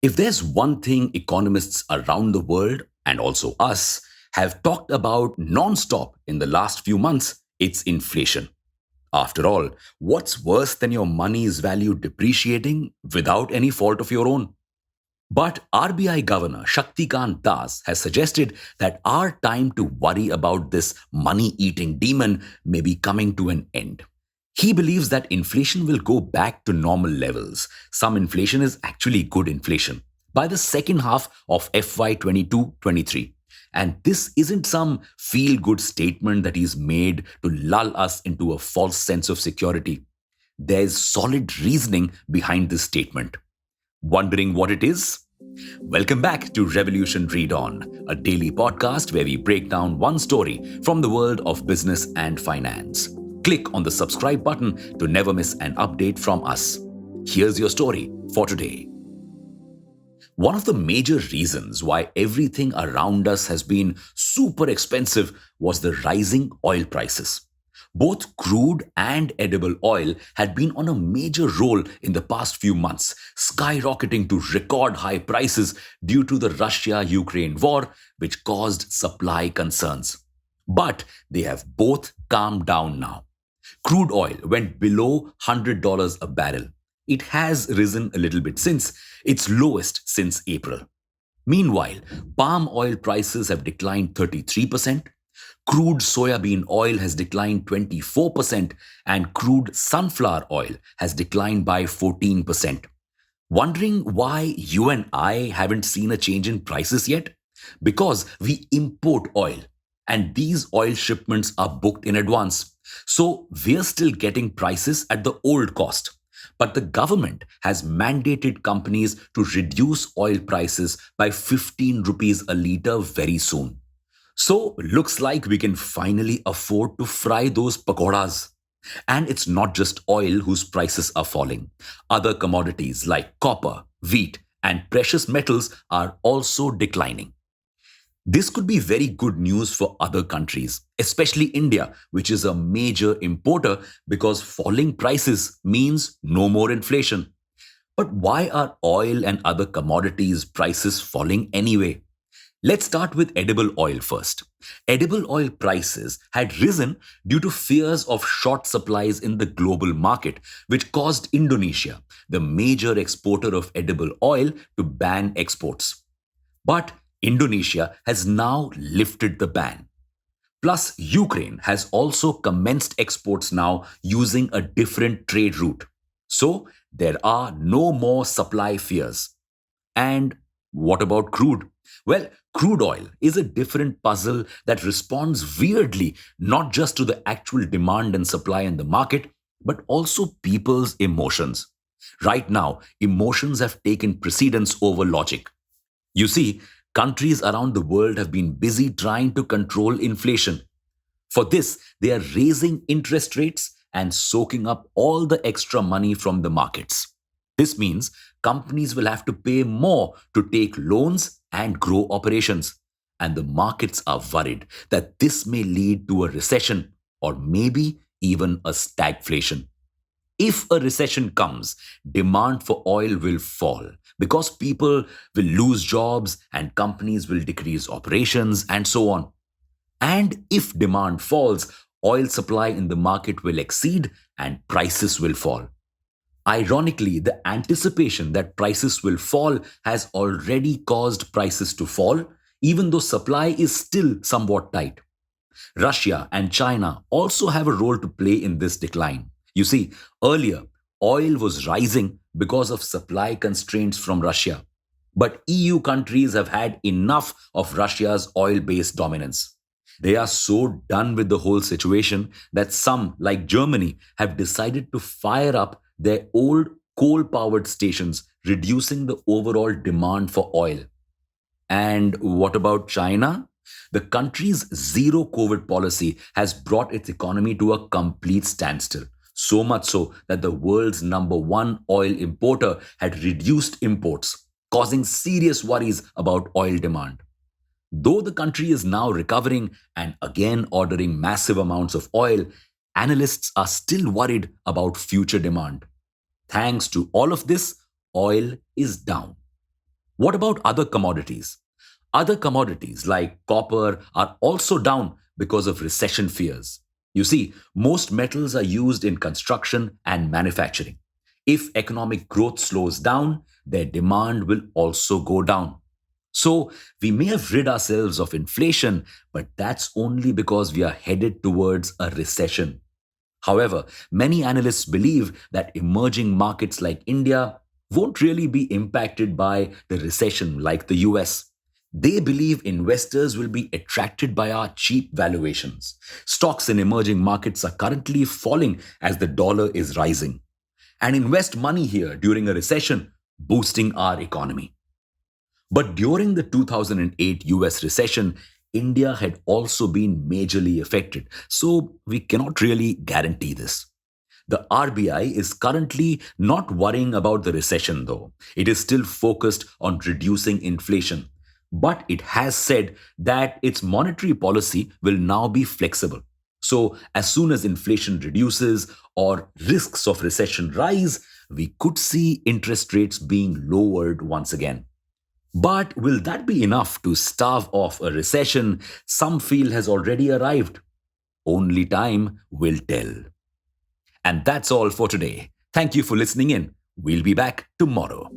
If there's one thing economists around the world and also us have talked about non-stop in the last few months, it's inflation. After all, what's worse than your money's value depreciating without any fault of your own? But RBI Governor Shaktikant Das has suggested that our time to worry about this money eating demon may be coming to an end. He believes that inflation will go back to normal levels. Some inflation is actually good inflation by the second half of FY 22-23. And this isn't some feel good statement that he's made to lull us into a false sense of security. There's solid reasoning behind this statement. Wondering what it is? Welcome back to Revolution Read On, a daily podcast where we break down one story from the world of business and finance. Click on the subscribe button to never miss an update from us. Here's your story for today. One of the major reasons why everything around us has been super expensive was the rising oil prices. Both crude and edible oil had been on a major roll in the past few months, skyrocketing to record high prices due to the Russia Ukraine war, which caused supply concerns. But they have both calmed down now. Crude oil went below $100 a barrel. It has risen a little bit since its lowest since April. Meanwhile, palm oil prices have declined 33%, crude soybean oil has declined 24%, and crude sunflower oil has declined by 14%. Wondering why you and I haven't seen a change in prices yet? Because we import oil, and these oil shipments are booked in advance. So we're still getting prices at the old cost. But the government has mandated companies to reduce oil prices by 15 rupees a litre very soon. So looks like we can finally afford to fry those pakoras. And it's not just oil whose prices are falling. Other commodities like copper, wheat, and precious metals are also declining. This could be very good news for other countries, especially India, which is a major importer because falling prices means no more inflation. But why are oil and other commodities prices falling anyway? Let's start with edible oil first. Edible oil prices had risen due to fears of short supplies in the global market, which caused Indonesia, the major exporter of edible oil, to ban exports. But Indonesia has now lifted the ban. Plus, Ukraine has also commenced exports now using a different trade route. So, there are no more supply fears. And what about crude? Well, crude oil is a different puzzle that responds weirdly not just to the actual demand and supply in the market, but also people's emotions. Right now, emotions have taken precedence over logic. You see, countries around the world have been busy trying to control inflation. For this, they are raising interest rates and soaking up all the extra money from the markets. This means companies will have to pay more to take loans and grow operations. And the markets are worried that this may lead to a recession or maybe even a stagflation. If a recession comes, demand for oil will fall because people will lose jobs and companies will decrease operations and so on. And if demand falls, oil supply in the market will exceed and prices will fall. Ironically, the anticipation that prices will fall has already caused prices to fall, even though supply is still somewhat tight. Russia and China also have a role to play in this decline. You see, earlier, oil was rising because of supply constraints from Russia. But EU countries have had enough of Russia's oil based dominance. They are so done with the whole situation that some, like Germany, have decided to fire up their old coal powered stations, reducing the overall demand for oil. And what about China? The country's zero COVID policy has brought its economy to a complete standstill. So much so that the world's number one oil importer had reduced imports, causing serious worries about oil demand. Though the country is now recovering and again ordering massive amounts of oil, analysts are still worried about future demand. Thanks to all of this, oil is down. What about other commodities? Other commodities like copper are also down because of recession fears. You see, most metals are used in construction and manufacturing. If economic growth slows down, their demand will also go down. So, we may have rid ourselves of inflation, but that's only because we are headed towards a recession. However, many analysts believe that emerging markets like India won't really be impacted by the recession like the US. They believe investors will be attracted by our cheap valuations. Stocks in emerging markets are currently falling as the dollar is rising. And invest money here during a recession, boosting our economy. But during the 2008 US recession, India had also been majorly affected, so we cannot really guarantee this. The RBI is currently not worrying about the recession, though. It is still focused on reducing inflation. But it has said that its monetary policy will now be flexible. So, as soon as inflation reduces or risks of recession rise, we could see interest rates being lowered once again. But will that be enough to stave off a recession some feel has already arrived? Only time will tell. And that's all for today. Thank you for listening in. We'll be back tomorrow.